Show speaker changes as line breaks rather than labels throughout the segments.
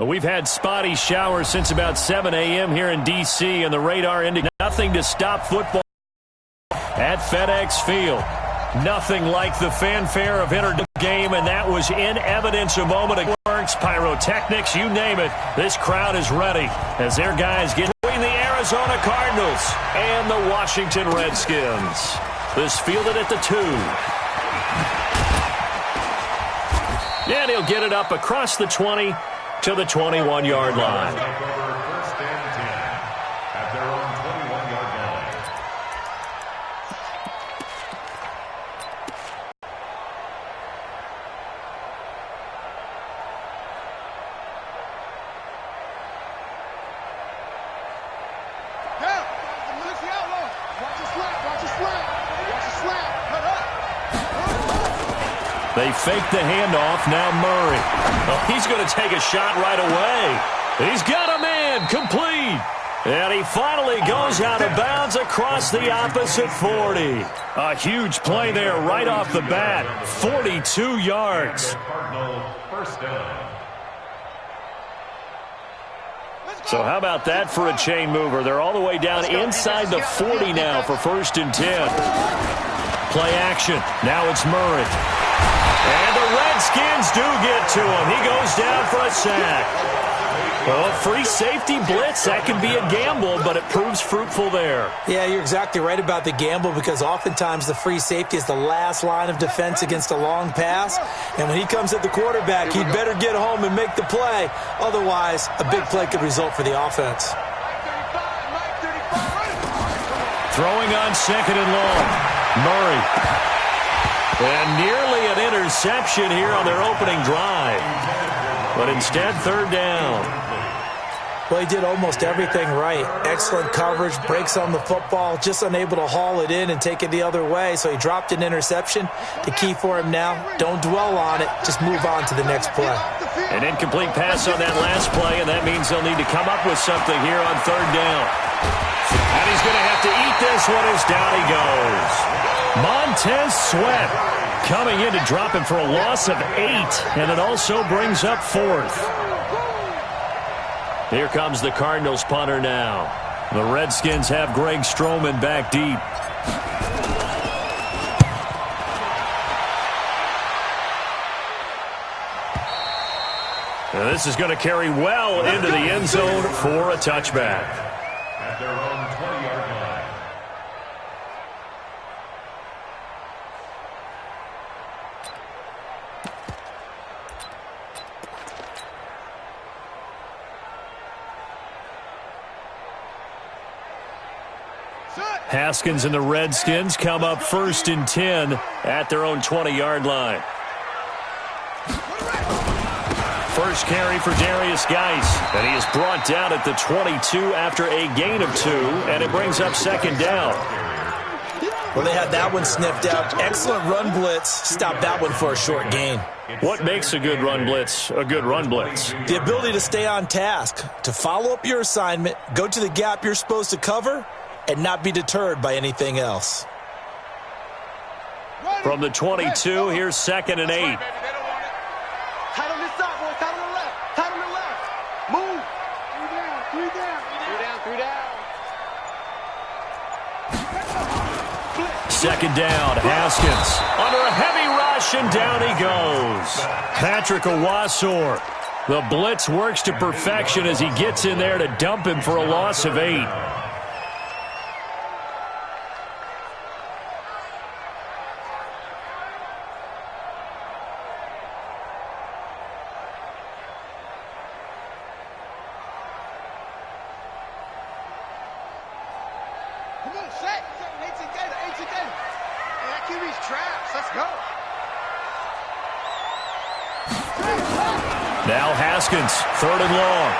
We've had spotty showers since about 7 a.m. here in D.C., and the radar indicates nothing to stop football at FedEx Field. Nothing like the fanfare of inter game, and that was in evidence a moment ago. Pyrotechnics, you name it. This crowd is ready as their guys get between the Arizona Cardinals and the Washington Redskins. This fielded at the 2. And he'll get it up across the 20 to the 21-yard line.
First and 10 at their own 21-yard line.
They fake the handoff. Now Murray. Oh, he's going to take a shot right away. He's got a man. Complete. And he finally goes out of bounds across the opposite 40. A huge play there right off the bat. 42 yards.
First down.
So how about that for a chain mover? They're all the way down inside the 40 now for 1st and 10. Play action. Now it's Murray. And the Redskins do get to him. He goes down for a sack. Well, free safety blitz, that can be a gamble, but it proves fruitful there.
Yeah, you're exactly right about the gamble because oftentimes the free safety is the last line of defense against a long pass. And when he comes at the quarterback, he'd better get home and make the play. Otherwise, a big play could result for the offense.
Throwing on 2nd and long. Murray. And nearly an interception here on their opening drive. But instead, 3rd down.
Well, he did almost everything right. Excellent coverage, breaks on the football, just unable to haul it in and take it the other way. So he dropped an interception. The key for him now, don't dwell on it. Just move on to the next play.
An incomplete pass on that last play, and that means they'll need to come up with something here on 3rd down. And he's going to have to eat this one as down he goes. Montez Sweat coming in to drop him for a loss of 8, and it also brings up 4th. Here comes the Cardinals punter now. The Redskins have Greg Stroman back deep. And this is going to carry well into the end zone for a touchback.
At their own 20-yard line.
Haskins and the Redskins come up 1st and 10 at their own 20-yard line. First carry for Darius Geis, and he is brought down at the 22 after a gain of 2, and it brings up 2nd down.
Well, they had that one sniffed out. Excellent run blitz. Stopped that one for a short gain.
What makes a good run blitz a good run blitz?
The ability to stay on task, to follow up your assignment, go to the gap you're supposed to cover, and not be deterred by anything else.
From the 22, here's 2nd and 8.
Tight on this side, boys. Tight on the left. Tight on the left. Move. 3 down. 3 down. 3 down. 3 down.
2nd down, Haskins. Under a heavy rush, and down he goes. Patrick Owasor. The blitz works to perfection as he gets in there to dump him for a loss of 8. Now Haskins, 3rd and long.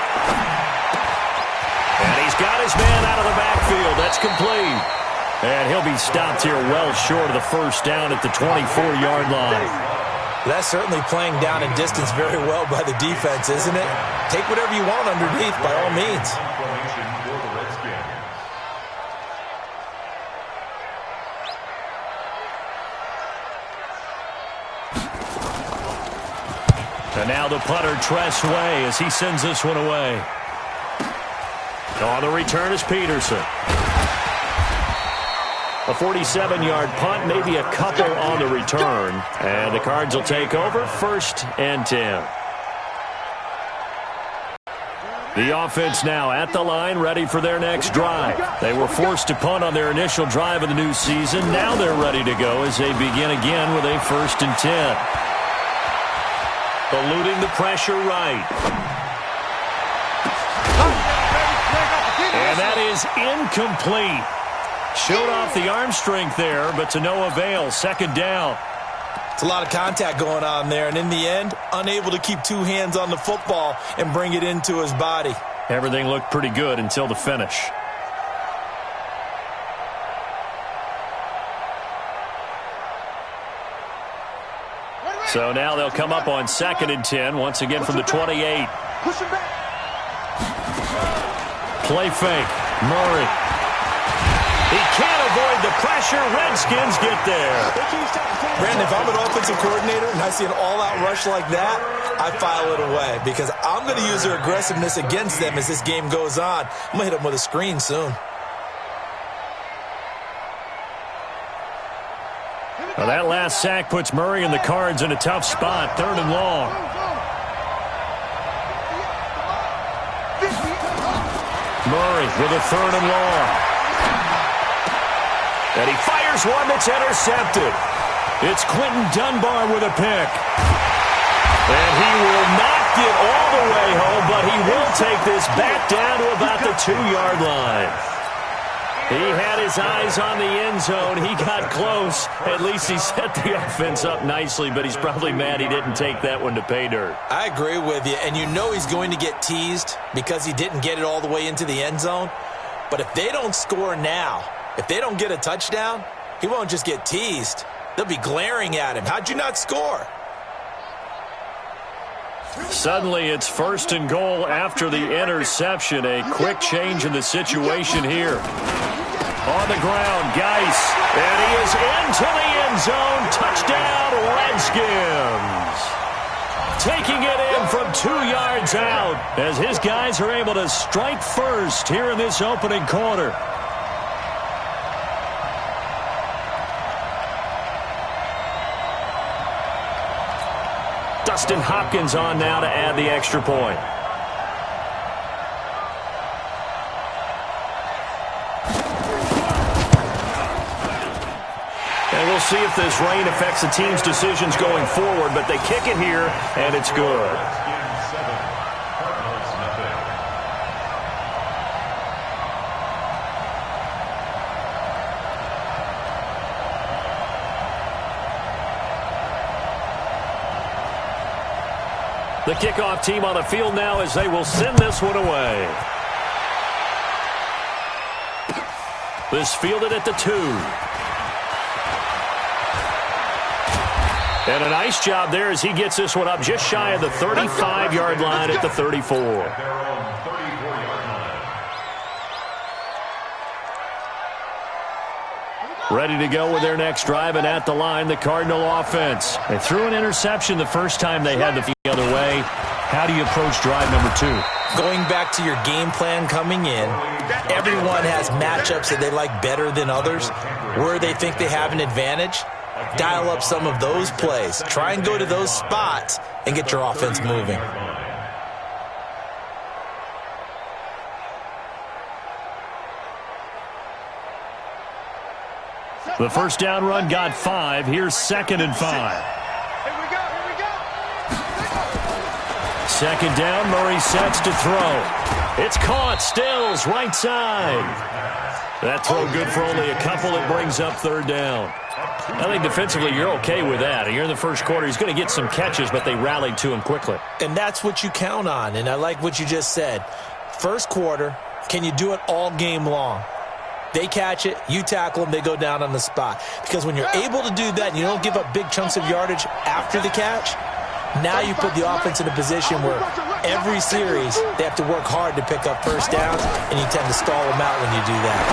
And he's got his man out of the backfield. That's complete. And he'll be stopped here well short of the 1st down at the 24-yard line.
That's certainly playing down and distance very well by the defense, isn't it? Take whatever you want underneath by all means.
And now the punter, Tress Way, as he sends this one away. On the return is Peterson. A 47-yard punt, maybe a couple on the return. And the Cards will take over, 1st and 10. The offense now at the line, ready for their next drive. They were forced to punt on their initial drive of the new season. Now they're ready to go as they begin again with a 1st and 10. Eluding the pressure right. And that is incomplete. Showed off the arm strength there, but to no avail. 2nd down.
It's a lot of contact going on there, and in the end, unable to keep 2 hands on the football and bring it into his body.
Everything looked pretty good until the finish. So now they'll come up on 2nd and 10, once again from the 28. Play fake. Murray. He can't avoid the pressure. Redskins get there.
Brandon, if I'm an offensive coordinator and I see an all-out rush like that, I file it away because I'm going to use their aggressiveness against them as this game goes on. I'm going to hit them with a screen soon.
Well, that last sack puts Murray and the Cards in a tough spot. 3rd and long. Murray with a 3rd and long. And he fires one that's intercepted. It's Quentin Dunbar with a pick. And he will not get all the way home, but he will take this back down to about the 2-yard line. He had his eyes on the end zone. He got close. At least he set the offense up nicely, but he's probably mad he didn't take that one to pay dirt.
I agree with you, and you know he's going to get teased because he didn't get it all the way into the end zone. But if they don't score now, if they don't get a touchdown, he won't just get teased. They'll be glaring at him. How'd you not score?
Suddenly it's 1st and goal after the interception. A quick change in the situation here. On the ground, Geis. And he is into the end zone. Touchdown, Redskins. Taking it in from 2 yards out as his guys are able to strike first here in this opening quarter. Dustin Hopkins on now to add the extra point. And we'll see if this rain affects the team's decisions going forward, but they kick it here, and it's good. The kickoff team on the field now as they will send this one away. This fielded at the 2. And a nice job there as he gets this one up just shy of the 35-yard line at the 34. Ready to go with their next drive, and at the line, the Cardinal offense. They threw an interception the first time they had the other way. How do you approach drive number 2?
Going back to your game plan coming in, everyone has matchups that they like better than others. Where they think they have an advantage, dial up some of those plays. Try and go to those spots and get your offense moving.
The first down run got 5. Here's 2nd and 5.
Here we go.
2nd down, Murray sets to throw. It's caught, Stills, right side. That throw good for only a couple. It brings up 3rd down. I think defensively you're okay with that. Here in the first quarter, he's going to get some catches, but they rallied to him quickly.
And that's what you count on, and I like what you just said. First quarter, can you do it all game long? They catch it, you tackle them, they go down on the spot. Because when you're able to do that and you don't give up big chunks of yardage after the catch, now you put the offense in a position where every series they have to work hard to pick up first downs, and you tend to stall them out when you do that.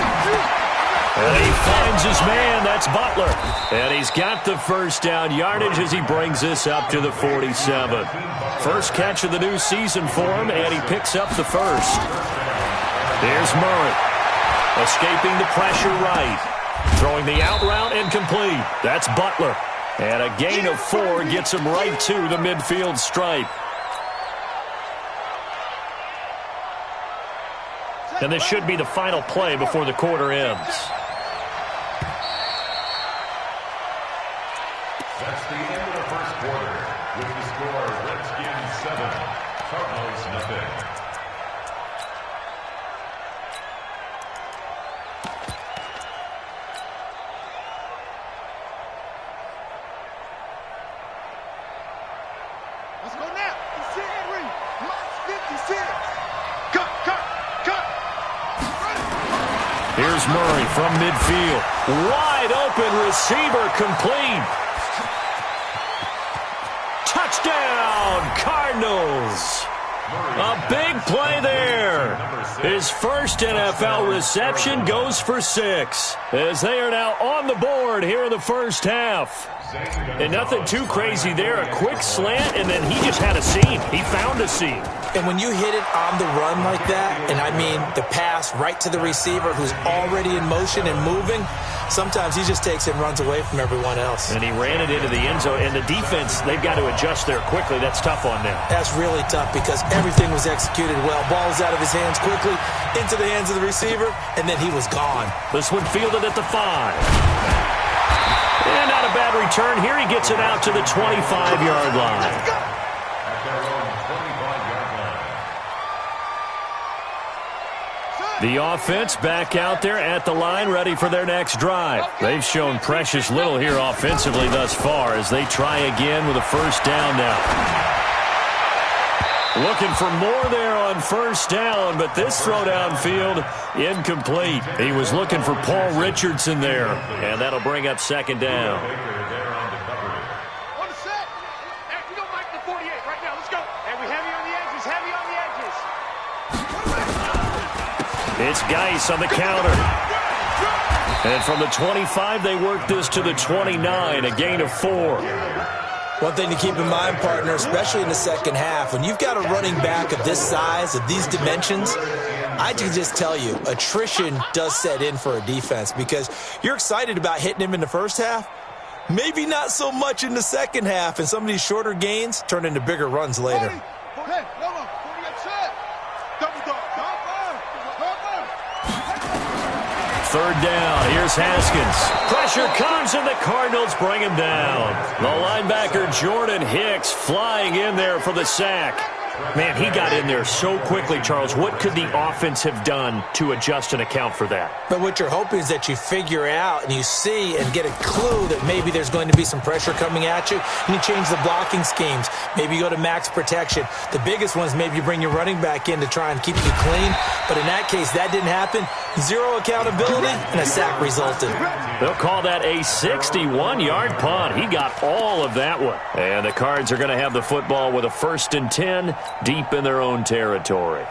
And he finds his man. That's Butler. And he's got the first down yardage as he brings this up to the 47. First catch of the new season for him, and he picks up the first. There's Murray. Escaping the pressure right. Throwing the out route incomplete. That's Butler. And a gain of 4 gets him right to the midfield stripe. And this should be the final play before the quarter ends.
That's the end of the first quarter. With the score, Redskins 7, Cardinals nothing.
Let's go now. It's Henry. Max 56. Cut.
Here's Murray from midfield. Wide open receiver complete. Touchdown, Cardinals. A big play there. His first NFL reception goes for 6, as they are now on the board here in the first half. And nothing too crazy there. A quick slant, and then he just had a seam. He found a seam.
And when you hit it on the run like that, and I mean the pass right to the receiver who's already in motion and moving, sometimes he just takes it and runs away from everyone else.
And he ran it into the end zone. And the defense, they've got to adjust there quickly. That's tough on them.
That's really tough because everything was executed well. Ball was out of his hands quickly, into the hands of the receiver, and then he was gone.
This one fielded at the 5. And not a bad return here. He gets it out to the 25-yard line.
At their own 25-yard line.
The offense back out there at the line, ready for their next drive. They've shown precious little here offensively thus far as they try again with a first down now. Looking for more there on first down, but this throw downfield incomplete. He was looking for Paul Richardson there, and that'll bring up second down.
On the set. Hey, we don't like the 48 right now. Let's go. And we heavy on the edges.
It's Geis on the counter. And from the 25, they work this to the 29, a gain of 4.
One thing to keep in mind, partner, especially in the second half, when you've got a running back of this size, of these dimensions, I can just tell you, attrition does set in for a defense because you're excited about hitting him in the first half, maybe not so much in the second half, and some of these shorter gains turn into bigger runs later.
Third down. Here's Haskins. Pressure comes, and the Cardinals bring him down. The linebacker Jordan Hicks flying in there for the sack. Man, he got in there so quickly, Charles. What could the offense have done to adjust and account for that?
But what you're hoping is that you figure out and you see and get a clue that maybe there's going to be some pressure coming at you, and you change the blocking schemes. Maybe you go to max protection. The biggest one is maybe you bring your running back in to try and keep you clean. But in that case, that didn't happen. Zero accountability, and a sack resulted.
They'll call that a 61-yard punt. He got all of that one. And the Cards are going to have the football with a 1st and 10 deep in their own territory.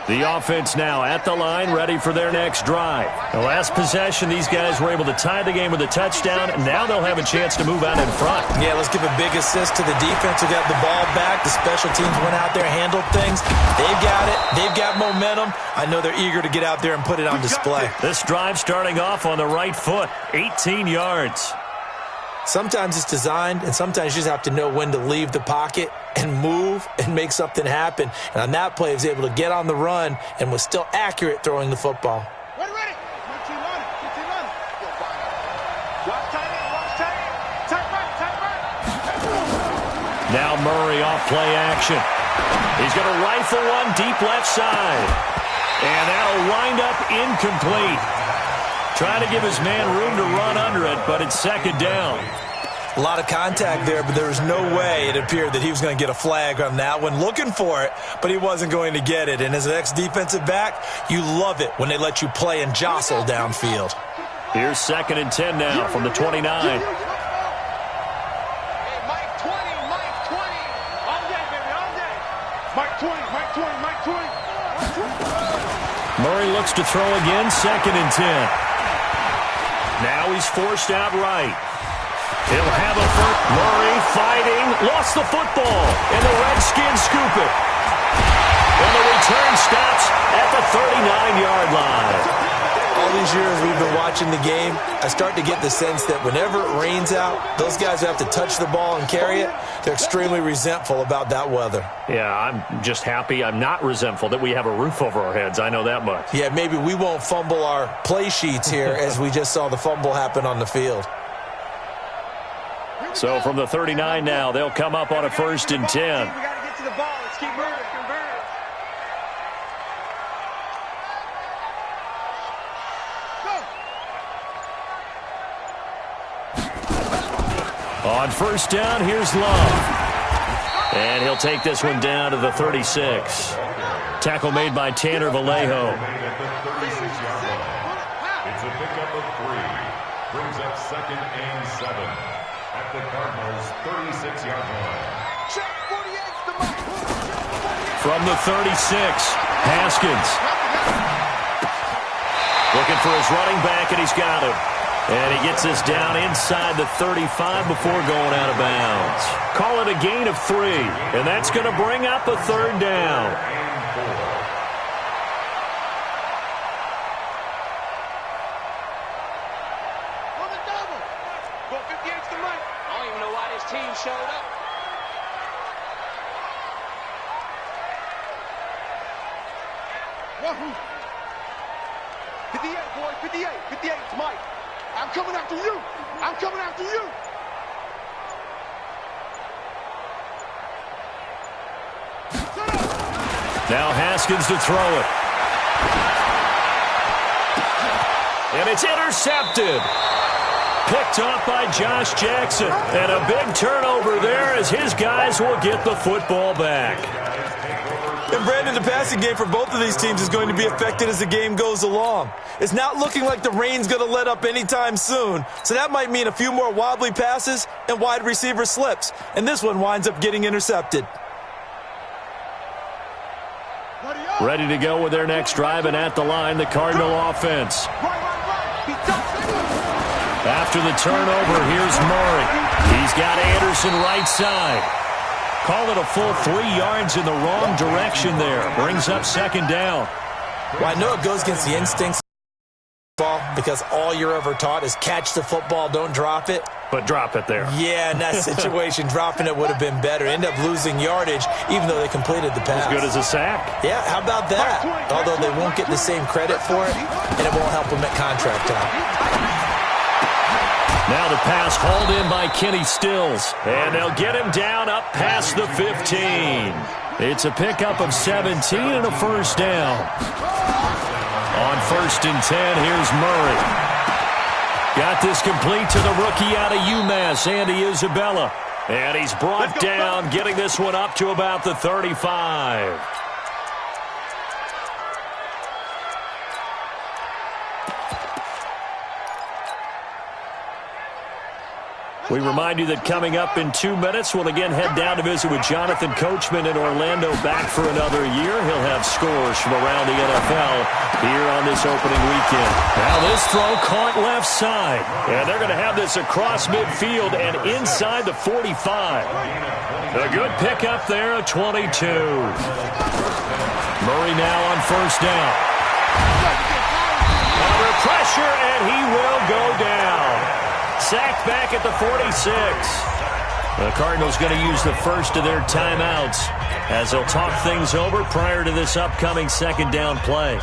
The offense now at the line, ready for their next drive. The last possession, these guys were able to tie the game with a touchdown. Now they'll have a chance to move out in front.
Yeah, let's give a big assist to the defense who got the ball back. The special teams went out there, handled things. They've got it. They've got momentum. I know they're eager to get out there and put it on display.
This drive starting off on the right foot, 18 yards.
Sometimes it's designed, and sometimes you just have to know when to leave the pocket and move and make something happen. And on that play, he was able to get on the run and was still accurate throwing the football.
Ready. Watch tight end. Tight right.
Now Murray off play action. He's going to rifle one deep left side. And that'll wind up incomplete. Trying to give his man room to run under it, but it's second down.
A lot of contact there, but there was no way it appeared that he was going to get a flag on that one. Looking for it, but he wasn't going to get it. And as an ex-defensive back, you love it when they let you play and jostle downfield.
Here's 2nd and 10 now from the 29.
Hey, Mike 20, Mike 20. All day, baby, all day. Mike 20, Mike 20, Mike 20.
Murray looks to throw again, 2nd and 10. Now he's forced out right. He'll have a first. Murray fighting, lost the football, and the Redskins scoop it. And the return stops at the 39-yard line.
All these years we've been watching the game, I start to get the sense that whenever it rains out, those guys who have to touch the ball and carry it, they're extremely resentful about that weather.
Yeah, I'm just happy I'm not resentful that we have a roof over our heads. I know that much.
Yeah, maybe we won't fumble our play sheets here as we just saw the fumble happen on the field.
So from the 39 now, they'll come up on a 1st and 10.
We got to get to the ball. Let's keep moving.
On 1st down, here's Love. And he'll take this one down to the 36. Tackle made by Tanner Vallejo.
It's a pickup of 3. Brings up 2nd and 7 at the Cardinals' 36-yard line.
From the 36, Haskins. Looking for his running back, and he's got him. And he gets this down inside the 35 before going out of bounds. Call it a gain of 3, and that's going to bring up a 3rd down.
I don't even know why this team showed up. Wahoo! 58, boy, 58, 58, it's Mike. I'm coming after you. I'm coming after you.
Now Haskins to throw it. And it's intercepted. Picked off by Josh Jackson. And a big turnover there as his guys will get the football back.
And Brandon, the passing game for both of these teams is going to be affected as the game goes along. It's not looking like the rain's going to let up anytime soon, so that might mean a few more wobbly passes and wide receiver slips. And this one winds up getting intercepted.
Ready to go with their next drive, and at the line, the Cardinal offense. After the turnover, here's Murray. He's got Anderson right side. Call it a full 3 yards in the wrong direction there. Brings up 2nd down.
Well, I know it goes against the instincts of football because all you're ever taught is catch the football, don't drop it.
But drop it there.
Yeah, in that situation, dropping it would have been better. End up losing yardage, even though they completed the pass.
As good as a sack.
Yeah, how about that? Although they won't get the same credit for it, and it won't help them at contract time.
Now the pass hauled in by Kenny Stills. And they'll get him down up past the 15. It's a pickup of 17 and a 1st down. On 1st and 10, here's Murray. Got this complete to the rookie out of UMass, Andy Isabella. And he's brought down, getting this one up to about the 35. We remind you that coming up in 2 minutes, we'll again head down to visit with Jonathan Coachman in Orlando, back for another year. He'll have scores from around the NFL here on this opening weekend. Now this throw caught left side, and they're going to have this across midfield and inside the 45. A good pickup there at 22. Murray now on 1st down. Under pressure, and he will go down. Sacked back at the 46. The Cardinals going to use the first of their timeouts as they'll talk things over prior to this upcoming 2nd down play.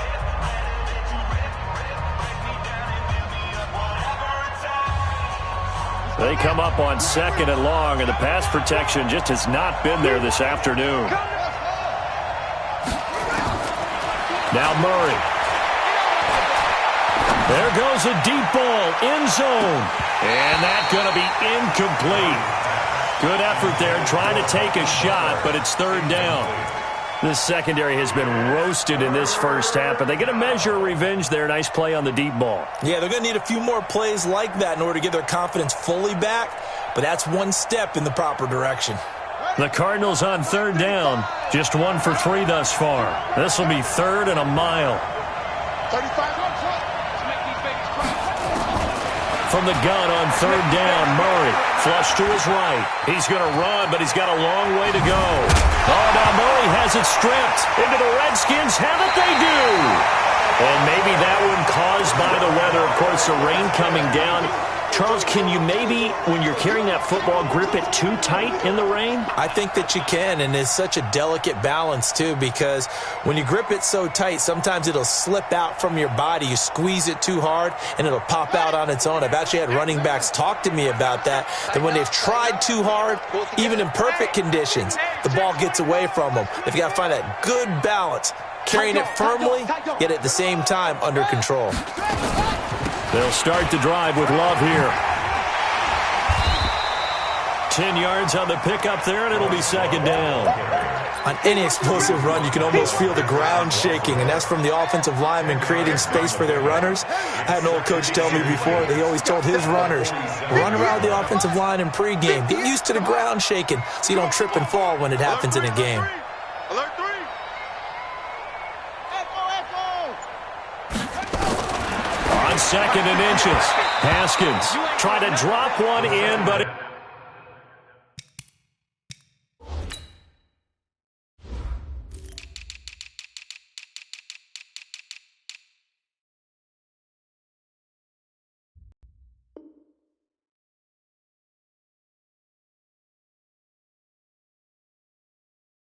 They come up on 2nd and long, and the pass protection just has not been there this afternoon. Now Murray. There goes a deep ball, end zone. And that's going to be incomplete. Good effort there trying to take a shot, but it's 3rd down. This secondary has been roasted in this first half, but they get a measure of revenge there. Nice play on the deep ball.
Yeah, they're going to need a few more plays like that in order to get their confidence fully back, but that's one step in the proper direction.
The Cardinals on third down, just 1 for 3 thus far. This will be 3rd and a mile.
35.
From the gun on third down, Murray. Flush to his right. He's going to run, but he's got a long way to go. Oh, now Murray has it stripped. Into the Redskins. Have it they do. And maybe that one caused by the weather. Of course, the rain coming down. Charles, can you maybe, when you're carrying that football, grip it too tight in the rain?
I think that you can, and it's such a delicate balance, too, because when you grip it so tight, sometimes it'll slip out from your body. You squeeze it too hard, and it'll pop out on its own. I've actually had running backs talk to me about that when they've tried too hard, even in perfect conditions, the ball gets away from them. They've got to find that good balance, carrying it firmly, yet at the same time under control.
They'll start the drive with Love here. 10 yards on the pickup there, and it'll be second down.
On any explosive run, you can almost feel the ground shaking, and that's from the offensive linemen creating space for their runners. I had an old coach tell me before, they always told his runners, run around the offensive line in pregame. Get used to the ground shaking so you don't trip and fall when it happens in a game.
Alert 3.
On 2nd and inches, Haskins trying to drop one in, but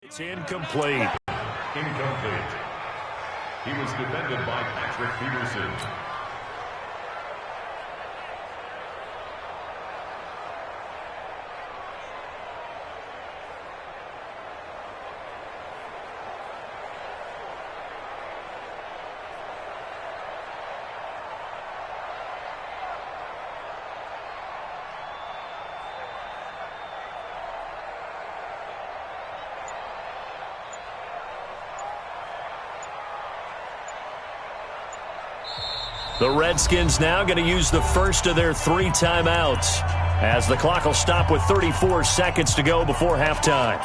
it's incomplete.
Incomplete. He was defended by Patrick Peterson.
The Redskins now going to use the first of their 3 timeouts as the clock will stop with 34 seconds to go before halftime.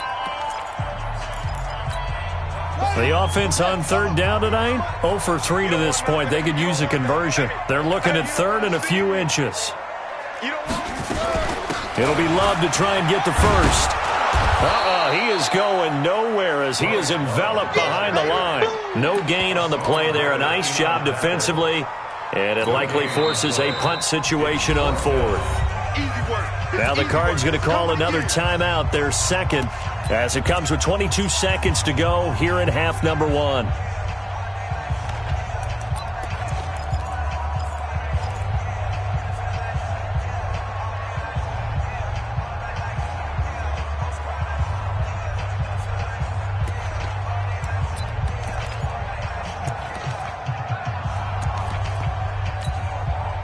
The offense on third down tonight, 0 for 3 to this point. They could use a conversion. They're looking at 3rd and a few inches. It'll be Love to try and get the first. He is going nowhere as he is enveloped behind the line. No gain on the play there. A nice job defensively. And it likely forces a punt situation on 4th. Now the Cards going to call another timeout, their second, as it comes with 22 seconds to go here in half number 1.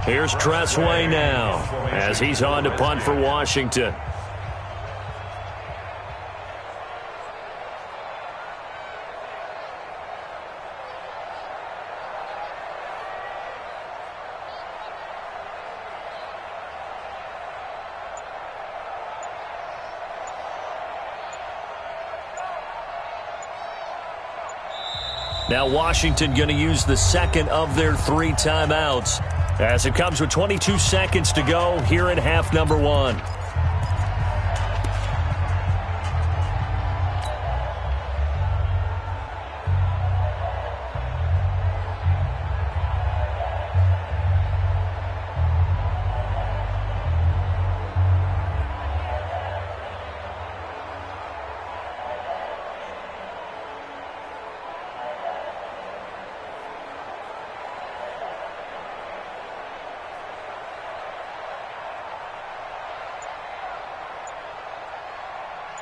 Here's Tressway now as he's on to punt for Washington. Now Washington going to use the second of their 3 timeouts as it comes with 22 seconds to go here in half number 1.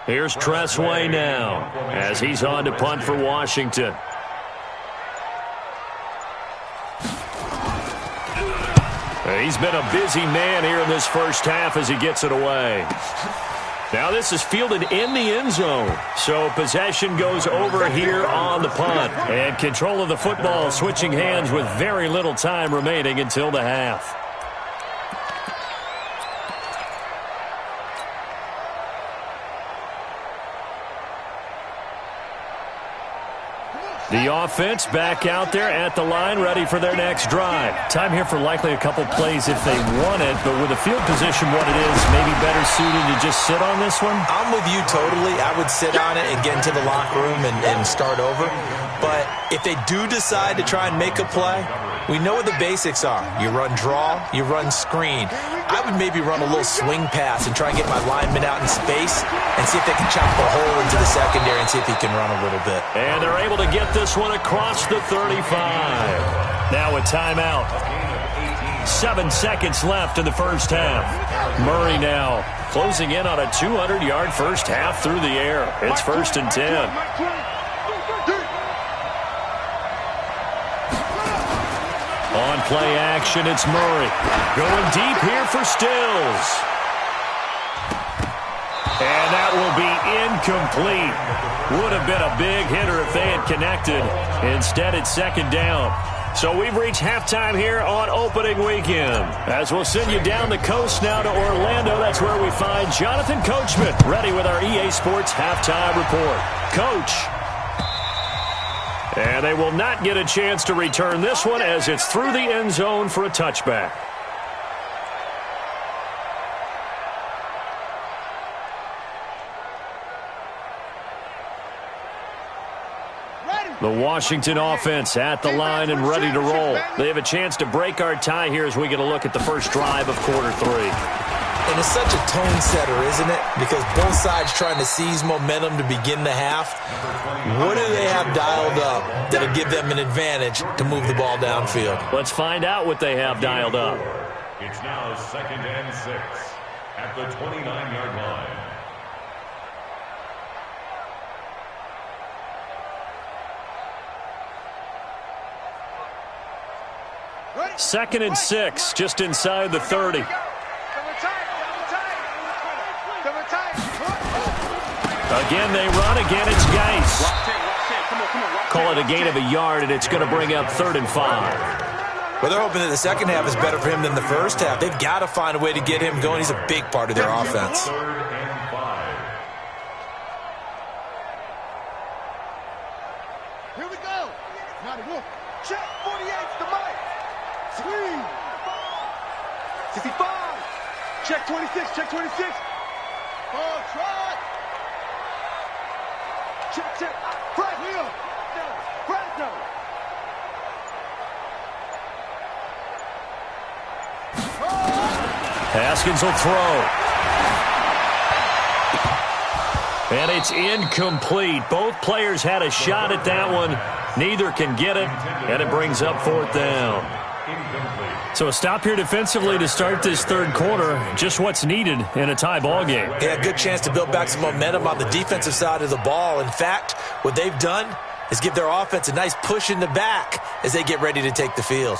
Here's Tressway now as he's on to punt for Washington. He's been a busy man here in this first half as he gets it away. Now this is fielded in the end zone. So possession goes over here on the punt. And control of the football switching hands with very little time remaining until the half. The offense back out there at the line, ready for their next drive. Time here for likely a couple plays if they want it, but with the field position what it is, maybe better suited to just sit on this one?
I'm with you totally. I would sit on it and get into the locker room and start over. But if they do decide to try and make a play, we know what the basics are. You run draw, you run screen. I would maybe run a little swing pass and try and get my lineman out in space and see if they can chop a hole into the secondary and see if he can run a little bit.
And they're able to get this one across the 35. Now a timeout. 7 seconds left in the first half. Murray now closing in on a 200-yard first half through the air. It's 1st and 10. On play action, it's Murray. Going deep here for Stills. And that will be incomplete. Would have been a big hitter if they had connected. Instead, it's 2nd down. So we've reached halftime here on opening weekend. As we'll send you down the coast now to Orlando, that's where we find Jonathan Coachman, ready with our EA Sports halftime report. Coach. And they will not get a chance to return this one as it's through the end zone for a touchback. The Washington offense at the line and ready to roll. They have a chance to break our tie here as we get a look at the first drive of quarter 3.
And it's such a tone setter, isn't it? Because both sides trying to seize momentum to begin the half. What do they have dialed up that'll give them an advantage to move the ball downfield?
Let's find out what they have dialed up.
It's now 2nd and 6 at the 29-yard line.
Second and 6, just inside the 30. Again, they run. Again, it's Geis. Call it a gain of a yard, and it's going to bring up 3rd and 5.
Well, they're hoping that the second half is better for him than the first half. They've got to find a way to get him going. He's a big part of their offense.
3rd and 5.
Here we go. Now the wolf. Check 48's the mic. Swing. 65. Check 26. Check 26. Oh, try. Check, check. Fresno. Fresno.
Haskins will throw. And it's incomplete. Both players had a shot at that one. Neither can get it, and it brings up 4th down. So a stop here defensively to start this 3rd quarter. Just what's needed in a tie ball game.
Yeah, good chance to build back some momentum on the defensive side of the ball. In fact, what they've done is give their offense a nice push in the back as they get ready to take the field.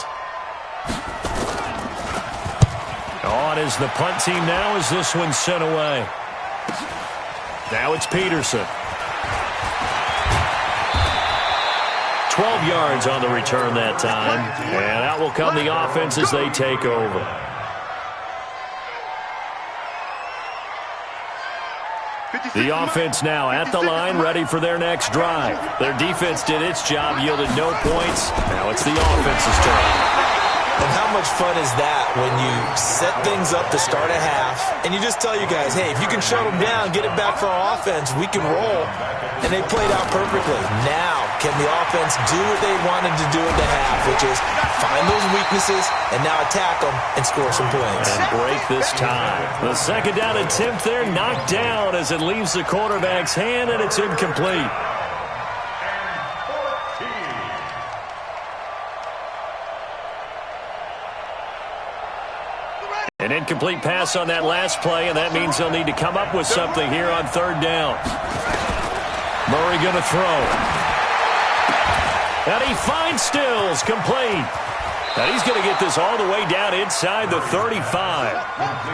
On is the punt team now as this one's sent away. Now it's Peterson. 12 yards on the return that time. And out will come the offense as they take over. The offense now at the line, ready for their next drive. Their defense did its job, yielded no points. Now it's the offense's turn.
And how much fun is that when you set things up to start a half and you just tell you guys, hey, if you can shut them down, get it back for our offense, we can roll. And they played out perfectly. Now, can the offense do what they wanted to do in the half, which is find those weaknesses and now attack them and score some points.
And break this tie. The 2nd down attempt there knocked down as it leaves the quarterback's hand, and it's incomplete. An incomplete pass on that last play, and that means they'll need to come up with something here on 3rd down. Murray going to throw. And he finds Stills, complete. And he's going to get this all the way down inside the 35.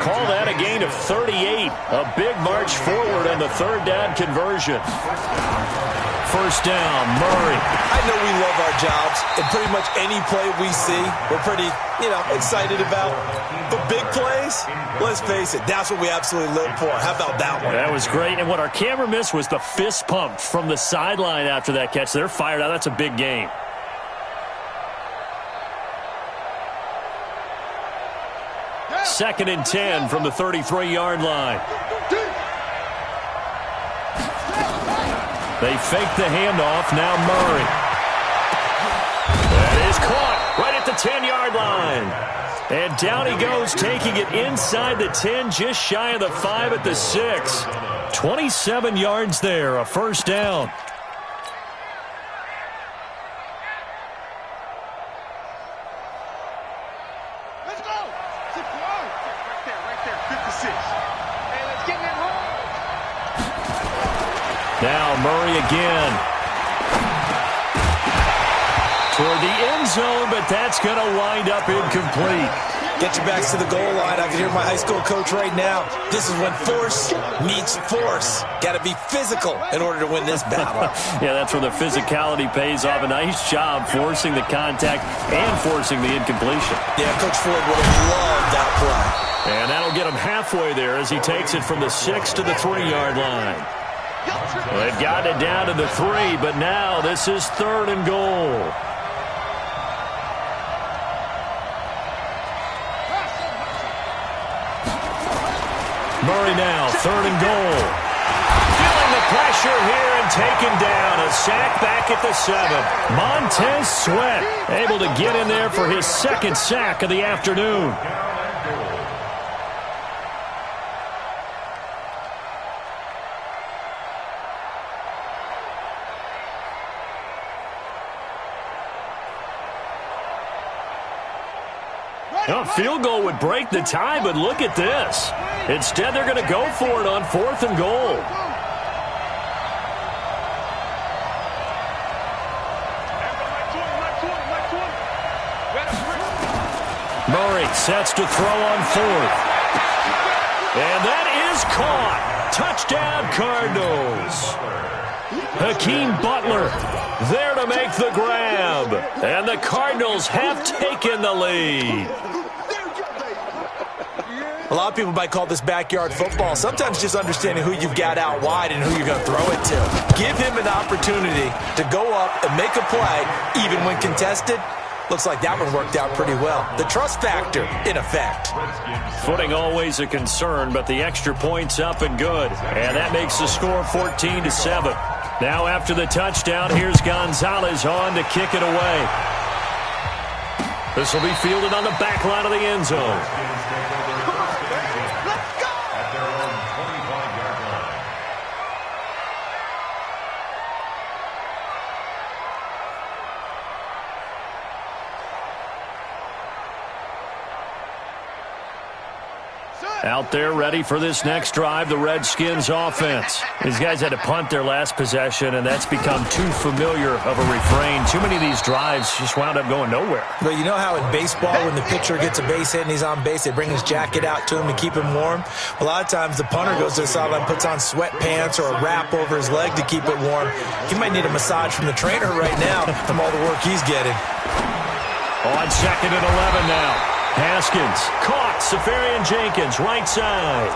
Call that a gain of 38. A big march forward on the third down conversion. First down, Murray.
I know we love our jobs, and pretty much any play we see, we're pretty, excited about. But big plays, let's face it, that's what we absolutely live for. How about that one?
That was great, and what our camera missed was the fist pump from the sideline after that catch. They're fired out. That's a big game. Second and 10 from the 33-yard line. They fake the handoff. Now Murray. That is caught right at the 10-yard line. And down he goes, taking it inside the 10, just shy of the 5 at the 6. 27 yards there, a first down.
Let's go. 6 yards. Right there. 56. Hey, let's get that home.
Now Murray again. Toward the end zone, but that's going to wind up incomplete.
Get your backs to the goal line. I can hear my high school coach right now. This is when force meets force. Got to be physical in order to win this battle.
Yeah, that's where the physicality pays off. A nice job forcing the contact and forcing the incompletion.
Yeah, Coach Ford would have loved that play.
And that'll get him halfway there as he takes it from the 6 to the 3-yard line. Well, they've gotten it down to the 3, but now this is 3rd and goal. Murray now, 3rd and goal. Feeling the pressure here and taken down. A sack back at the 7. Montez Sweat able to get in there for his 2nd sack of the afternoon. A field goal would break the tie, but look at this. Instead, they're going to go for it on 4th and goal. Murray sets to throw on 4th. And that is caught. Touchdown, Cardinals. Hakeem Butler there to make the grab. And the Cardinals have taken the lead.
A lot of people might call this backyard football. Sometimes just understanding who you've got out wide and who you're going to throw it to. Give him an opportunity to go up and make a play, even when contested. Looks like that one worked out pretty well. The trust factor, in effect.
Footing always a concern, but the extra point's up and good. And that makes the score 14-7. Now after the touchdown, here's Gonzalez on to kick it away. This will be fielded on the back line of the end zone. Out there ready for this next drive, the Redskins offense. These guys had to punt their last possession, and that's become too familiar of a refrain. Too many of these drives just wound up going nowhere.
But you know how in baseball, when the pitcher gets a base hit and he's on base, they bring his jacket out to him to keep him warm? A lot of times the punter goes to the sideline, puts on sweatpants or a wrap over his leg to keep it warm. He might need a massage from the trainer right now from all the work he's getting.
On 2nd and 11 now. Haskins caught. Safarian Jenkins right side.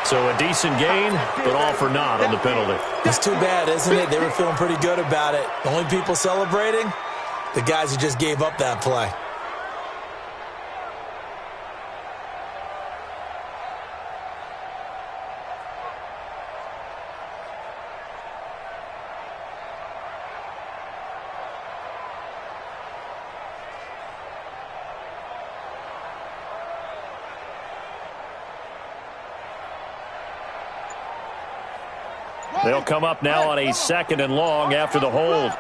So a decent gain, but all for naught on the penalty.
It's too bad, isn't it? They were feeling pretty good about it. The only people celebrating, the guys who just gave up that play.
They'll come up now on a 2nd and long after the hold.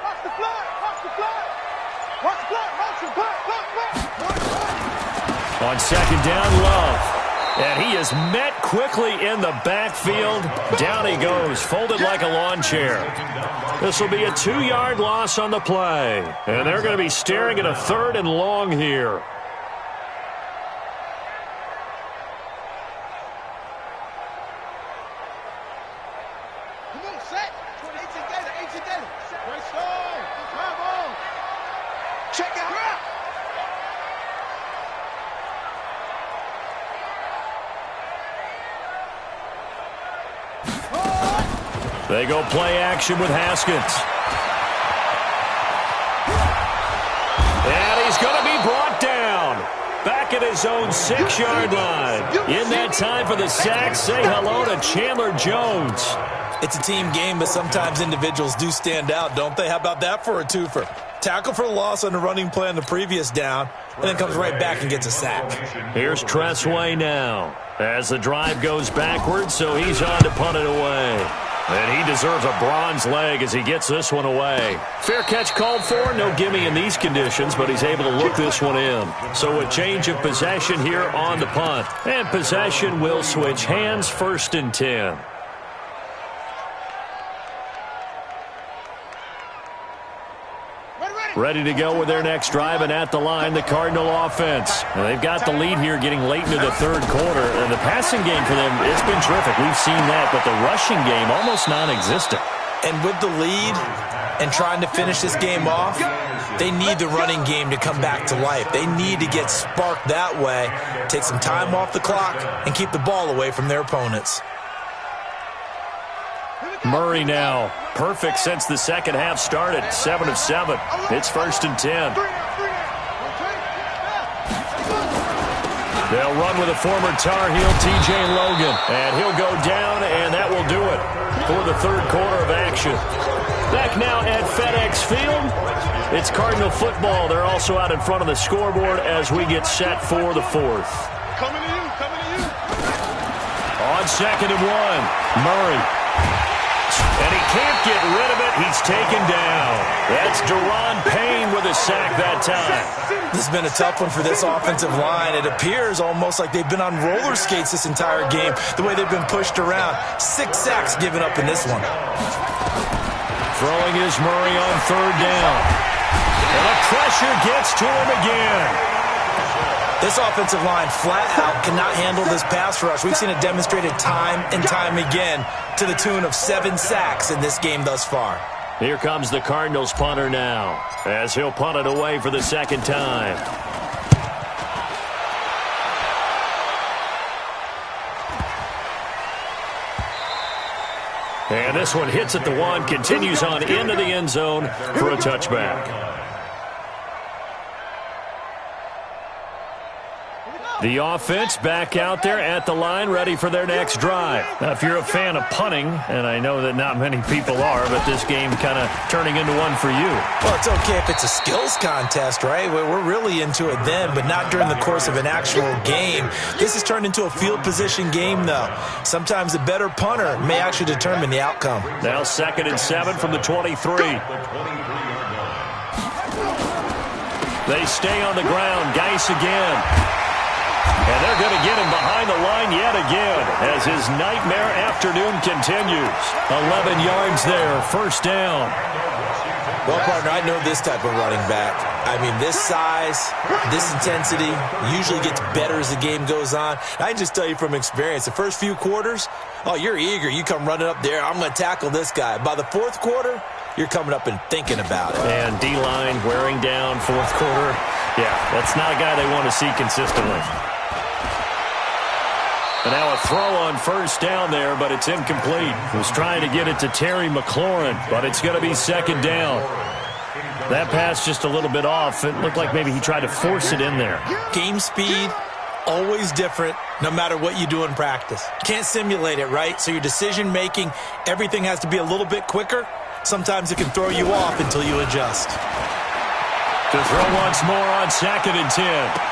On 2nd down, Love. And he is met quickly in the backfield. Down he goes, folded like a lawn chair. This will be a 2-yard loss on the play. And they're going to be staring at a 3rd and long here. They go play action with Haskins. And he's going to be brought down. Back at his own 6-yard line. In that time for the sack, say hello to Chandler Jones.
It's a team game, but sometimes individuals do stand out, don't they? How about that for a twofer? Tackle for the loss on the running play on the previous down, and then comes right back and gets a sack.
Here's Tressway now. As the drive goes backwards, so he's on to punt it away. And he deserves a bronze leg as he gets this one away. Fair catch called for, no gimme in these conditions, but he's able to look this one in. So a change of possession here on the punt. And possession will switch hands, 1st and 10. Ready to go with their next drive, and at the line, the Cardinal offense. And they've got the lead here getting late into the 3rd quarter. And the passing game for them, it's been terrific. We've seen that, but the rushing game almost non-existent.
And with the lead and trying to finish this game off, they need the running game to come back to life. They need to get sparked that way, take some time off the clock, and keep the ball away from their opponents.
Murray now. Perfect since the second half started. 7 of 7. It's 1st and 10. They'll run with a former Tar Heel, T.J. Logan. And he'll go down, and that will do it for the 3rd quarter of action. Back now at FedEx Field. It's Cardinal football. They're also out in front of the scoreboard as we get set for the 4th.
Coming to you, coming to you.
On 2nd and 1, Murray. And he can't get rid of it. He's taken down. That's Deron Payne with a sack that time.
This has been a tough one for this offensive line. It appears almost like they've been on roller skates this entire game, the way they've been pushed around. 6 sacks given up in this one.
Throwing is Murray on 3rd down. And the pressure gets to him again.
This offensive line flat out cannot handle this pass rush. We've seen it demonstrated time and time again to the tune of 7 sacks in this game thus far.
Here comes the Cardinals punter now as he'll punt it away for the 2nd time. And this one hits at the 1, continues on into the end zone for a touchback. The offense back out there at the line, ready for their next drive. Now, if you're a fan of punting, and I know that not many people are, but this game kind of turning into one for you.
Well, it's okay if it's a skills contest, right? We're really into it then, but not during the course of an actual game. This has turned into a field position game, though. Sometimes a better punter may actually determine the outcome.
Now 2nd and 7 from the 23. They stay on the ground. Geis again. And they're going to get him behind the line yet again as his nightmare afternoon continues. 11 yards there, 1st down.
Well, partner, I know this type of running back. I mean, this size, this intensity usually gets better as the game goes on. I can just tell you from experience, the first few quarters, oh, you're eager. You come running up there, I'm going to tackle this guy. By the 4th quarter, you're coming up and thinking about it.
And D-line wearing down 4th quarter. Yeah, that's not a guy they want to see consistently. And now a throw on 1st down there, but it's incomplete. He was trying to get it to Terry McLaurin, but it's going to be 2nd down. That pass just a little bit off. It looked like maybe he tried to force it in there.
Game speed, always different, no matter what you do in practice. Can't simulate it, right? So your decision-making, everything has to be a little bit quicker. Sometimes it can throw you off until you adjust.
To throw once more on 2nd and 10.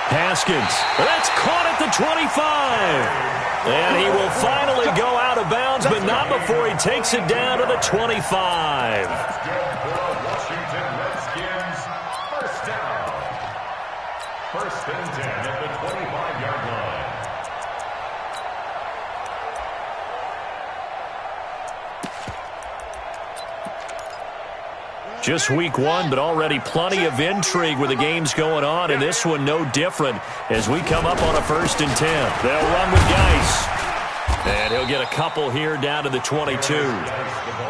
Haskins. That's caught at the 25. And he will finally go out of bounds, but not before he takes it down to the 25.
Washington Redskins, 1st down. 1st and 10 at the 25-yard line.
Just week one, but already plenty of intrigue with the games going on, and this one no different as we come up on a 1st and 10. They'll run with Geis. And he'll get a couple here down to the 22.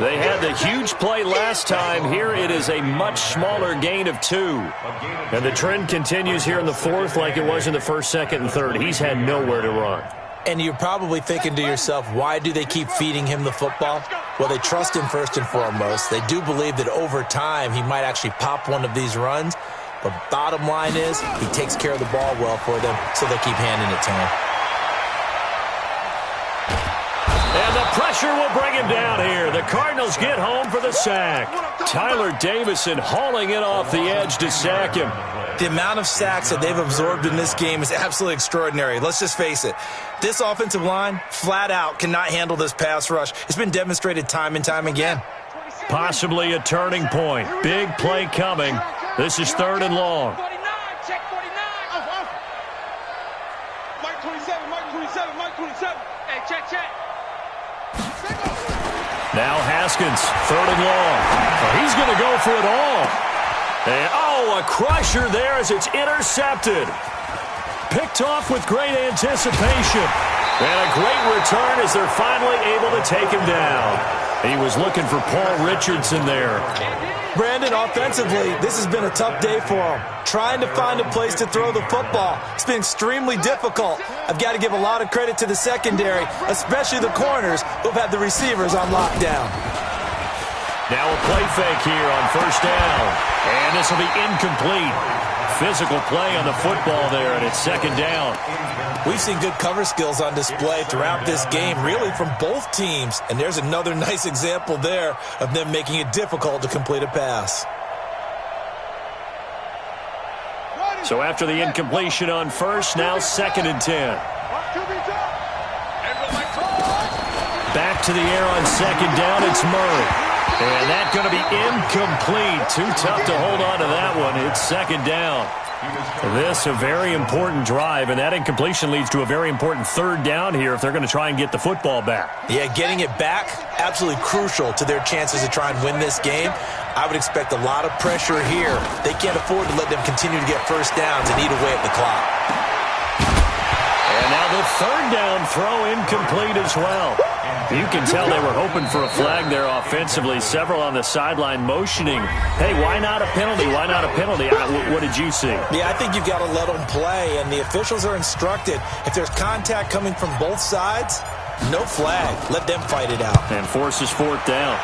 They had the huge play last time. Here it is a much smaller gain of 2. And the trend continues here in the 4th like it was in the 1st, 2nd, and 3rd. He's had nowhere to run.
And you're probably thinking to yourself, why do they keep feeding him the football? Well, they trust him first and foremost. They do believe that over time he might actually pop one of these runs. But bottom line is he takes care of the ball well for them, so they keep handing it to him.
And the pressure will bring him down here. The Cardinals get home for the sack. Tyler Davison hauling it off the edge to sack him.
The amount of sacks that they've absorbed in this game is absolutely extraordinary. Let's just face it. This offensive line, flat out, cannot handle this pass rush. It's been demonstrated time and time again.
Possibly a turning point. Big play coming. This is 3rd and long.
Check 49. Mike 27, Mike 27, Mike 27. Hey, check.
Now Haskins, 3rd and long. He's going to go for it all. And, a crusher there as it's intercepted. Picked off with great anticipation. And a great return as they're finally able to take him down. He was looking for Paul Richardson there.
Brandon, offensively, this has been a tough day for him. Trying to find a place to throw the football. It's been extremely difficult. I've got to give a lot of credit to the secondary, especially the corners who've had the receivers on lockdown.
Now a play fake here on 1st down. And this will be incomplete. Physical play on the football there, and it's 2nd down.
We've seen good cover skills on display throughout this game, really from both teams. And there's another nice example there of them making it difficult to complete a pass.
So after the incompletion on 1st, now 2nd and 10. Back to the air on 2nd down, it's Murray. And that's going to be incomplete. Too tough to hold on to that one. It's 2nd down. This a very important drive, and that incompletion leads to a very important 3rd down here if they're going to try and get the football back.
Yeah, getting it back, absolutely crucial to their chances to try and win this game. I would expect a lot of pressure here. They can't afford to let them continue to get 1st downs and eat away at the clock.
And now the 3rd down throw incomplete as well. You can tell they were hoping for a flag there offensively. Several on the sideline motioning, hey, why not a penalty? Why not a penalty? What did you see?
Yeah, I think you've got to let them play, and the officials are instructed. If there's contact coming from both sides, no flag. Let them fight it out.
And forces 4th down.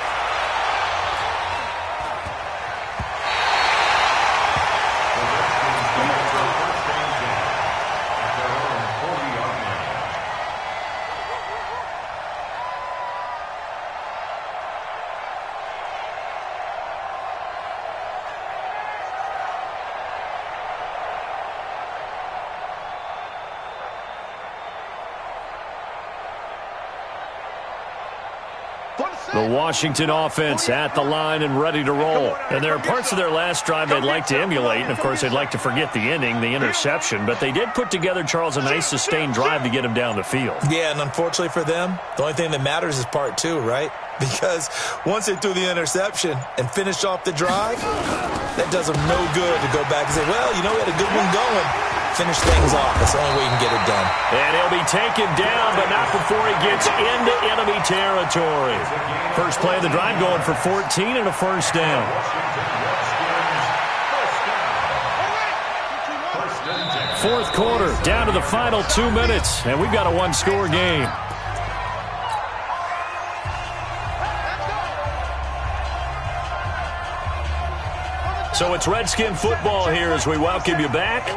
The Washington offense at the line and ready to roll. And there are parts of their last drive they'd like to emulate. And, of course, they'd like to forget the ending, the interception. But they did put together, Charles, a nice sustained drive to get him down the field.
Yeah, and unfortunately for them, the only thing that matters is part 2, right? Because once they threw the interception and finished off the drive, that does them no good to go back and say, well, we had a good one going. Finish things off. That's the only way you can get it done.
And he'll be taken down, but not before he gets into enemy territory. First play of the drive going for 14 and a 1st down. Fourth quarter, down to the final 2 minutes, and we've got a one-score game. So it's Redskin football here as we welcome you back.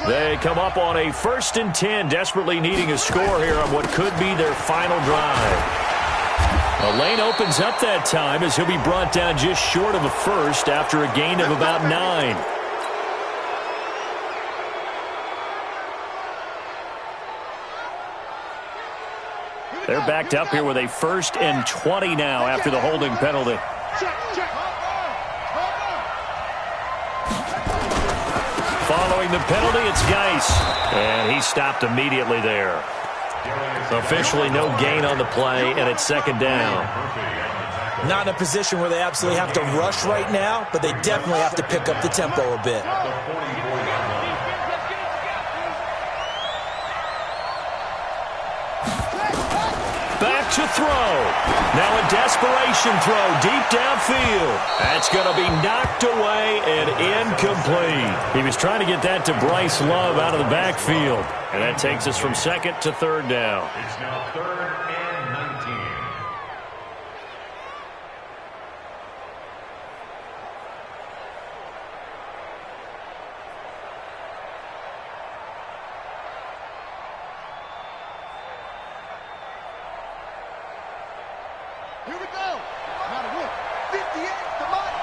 They come up on a 1st and 10, desperately needing a score here on what could be their final drive. A lane opens up that time as he'll be brought down just short of a 1st after a gain of about 9. They're backed up here with a 1st and 20 now after the holding penalty. Following the penalty, it's Geis. And he stopped immediately there. Officially no gain on the play, and it's 2nd down.
Not in a position where they absolutely have to rush right now, but they definitely have to pick up the tempo a bit.
Back to throw. Now a desperation throw deep downfield. That's going to be knocked away and incomplete. He was trying to get that to Bryce Love out of the backfield. And that takes us from second to third down.
It's now 3rd and 19.
Here we go. Not a look. 58, the mic.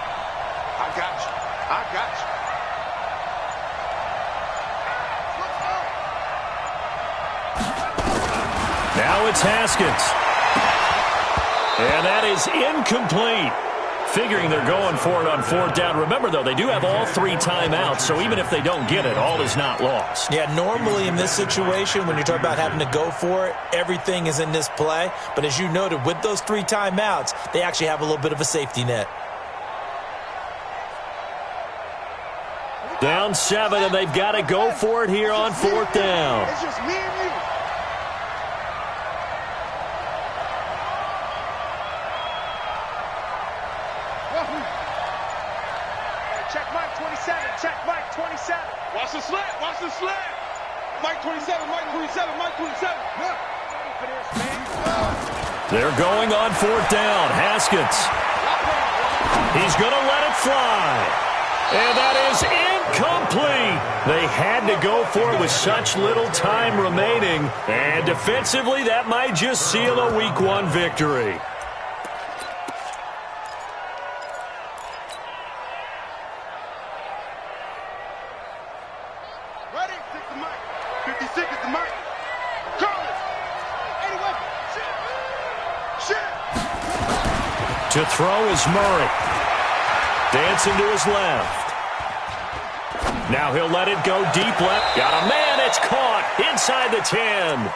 I got you. I got you.
Now it's Haskins. And that is incomplete. Figuring they're going for it on 4th down. Remember, though, they do have all 3 timeouts, so even if they don't get it, all is not lost.
Yeah, normally in this situation, when you talk about having to go for it, everything is in this play. But as you noted, with those 3 timeouts, they actually have a little bit of a safety net.
Down 7, and they've got to go for it here on 4th down.
It's just me and you. Check Mike 27. Check Mike 27. Watch the slant. Watch the slant. Mike 27. Mike 27. Mike 27.
They're going on 4th down. Haskins. He's going to let it fly. And that is incomplete. They had to go for it with such little time remaining. And defensively, that might just seal a Week 1 victory.
Ready? Take the mic. 56 is the mic. Call it. 81. Shit.
To throw is Murray. Dancing to his left. Now he'll let it go deep left. Got a man. It's caught inside the 10.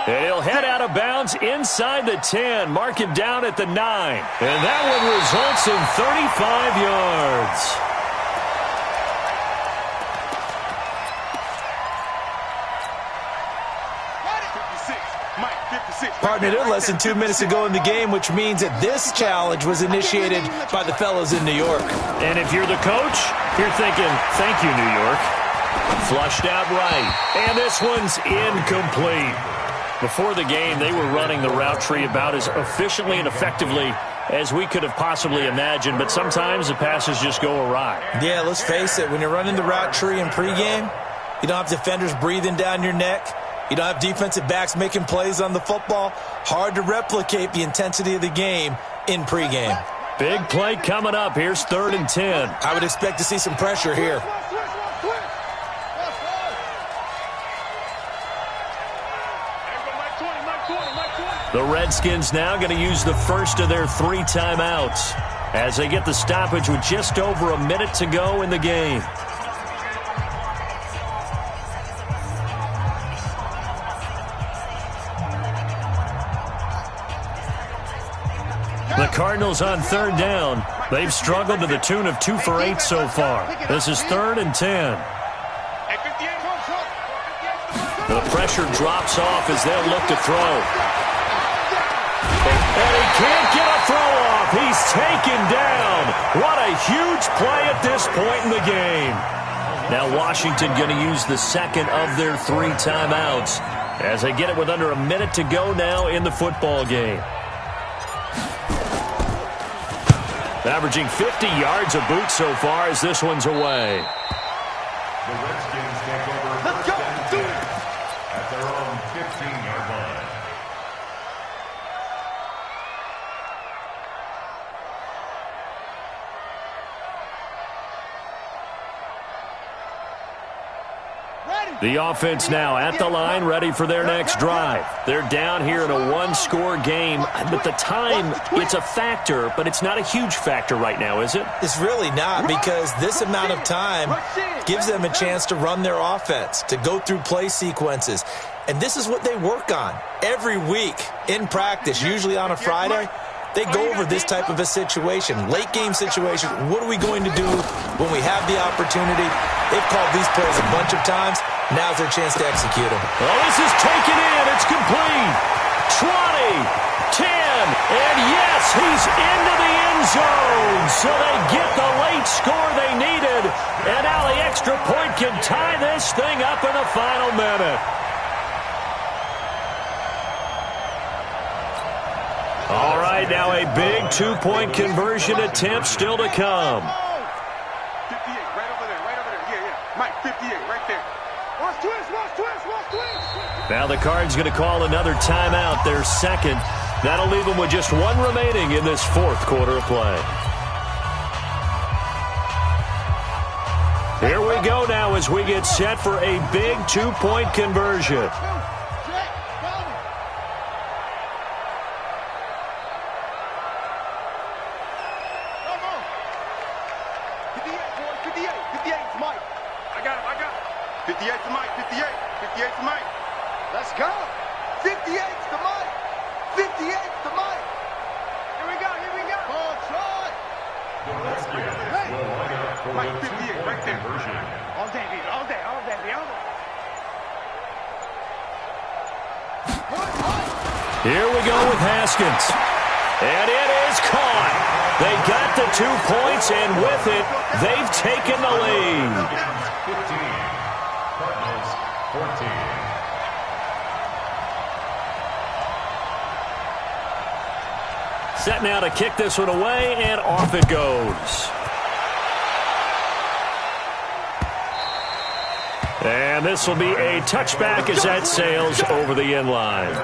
And he'll head out of bounds inside the 10. Mark him down at the 9. And that one results in 35 yards.
Partner, they're less than 2 minutes to go in the game, which means that this challenge was initiated by the fellas in New York.
And if you're the coach, you're thinking, thank you, New York. Flushed out right. And this one's incomplete. Before the game, they were running the route tree about as efficiently and effectively as we could have possibly imagined, but sometimes the passes just go awry.
Yeah, let's face it, when you're running the route tree in pregame, you don't have defenders breathing down your neck. You don't have defensive backs making plays on the football. Hard to replicate the intensity of the game in pregame.
Big play coming up. Here's 3rd and 10.
I would expect to see some pressure here.
The Redskins now going to use the first of their 3 timeouts as they get the stoppage with just over a minute to go in the game. The Cardinals on 3rd down. They've struggled to the tune of 2 for 8 so far. This is 3rd and 10. The pressure drops off as they'll look to throw. And he can't get a throw off. He's taken down. What a huge play at this point in the game. Now Washington going to use the second of their 3 timeouts as they get it with under a minute to go now in the football game. Averaging 50 yards a boot so far as this one's away.
The Redskins take over 1st and 10 at their own 15-yard line.
The offense now at the line, ready for their next drive. They're down here in a 1-score game, but the time, it's a factor, but it's not a huge factor right now, is it?
It's really not, because this amount of time gives them a chance to run their offense, to go through play sequences. And this is what they work on every week in practice, usually on a Friday. They go over this type of a situation, late-game situation. What are we going to do when we have the opportunity? They've called these plays a bunch of times. Now's their chance to execute them.
Well, this is taken in. It's complete. 20, 10, and yes, he's into the end zone. So they get the late score they needed, and now the extra point can tie this thing up in the final minute. All right, now a big two-point conversion attempt still to come.
58, right over there, yeah. Mike, 58, right there. Watch twist.
Now the Cards going to call another timeout, their second. That'll leave them with just one remaining in this fourth quarter of play. Here we go now as we get set for a big two-point conversion.
Let's go. 58's the Mike. 58's the Mike. Here we go. Ball try. Mike, 58 right there. All day.
Here we go with Haskins. And it is caught. They got the 2 points, and with it, they've taken the lead.
15. Cardinals 14.
Set now to kick this one away, and off it goes. And this will be a touchback as that sails over the end line.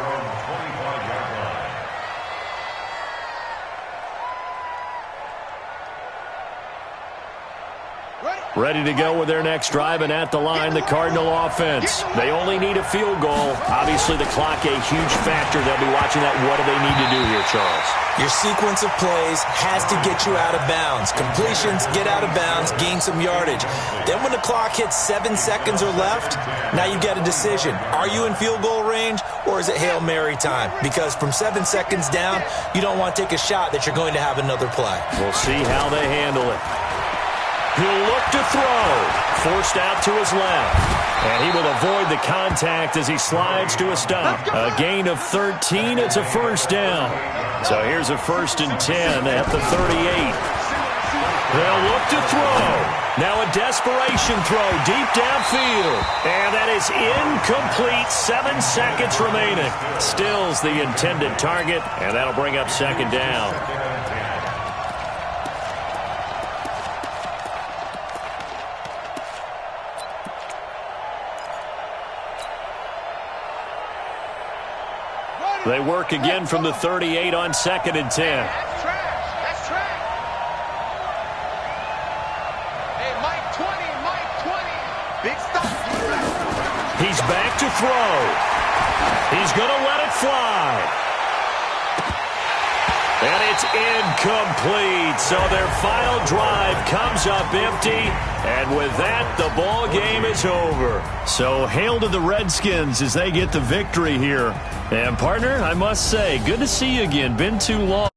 Ready to go with their next drive, and at the line, the Cardinal offense. They only need a field goal. Obviously, the clock a huge factor. They'll be watching that. What do they need to do here, Charles?
Your sequence of plays has to get you out of bounds. Completions, get out of bounds, gain some yardage. Then when the clock hits 7 seconds or left, now you get a decision. Are you in field goal range, or is it Hail Mary time? Because from 7 seconds down, you don't want to take a shot that you're going to have another play.
We'll see how they handle it. He'll look to throw. Forced out to his left. And he will avoid the contact as he slides to a stop. A gain of 13. It's a first down. So here's a 1st and 10 at the 38. They'll look to throw. Now a desperation throw deep downfield. And that is incomplete. 7 seconds remaining. Stills the intended target. And that'll bring up 2nd down. They work again from the 38 on 2nd and 10.
That's trash. Hey, Mike 20. Big stop.
He's back to throw. He's going to let it fly. And it's incomplete. So their final drive comes up empty. And with that, the ball game is over. So hail to the Redskins as they get the victory here. And partner, I must say, good to see you again. Been too long.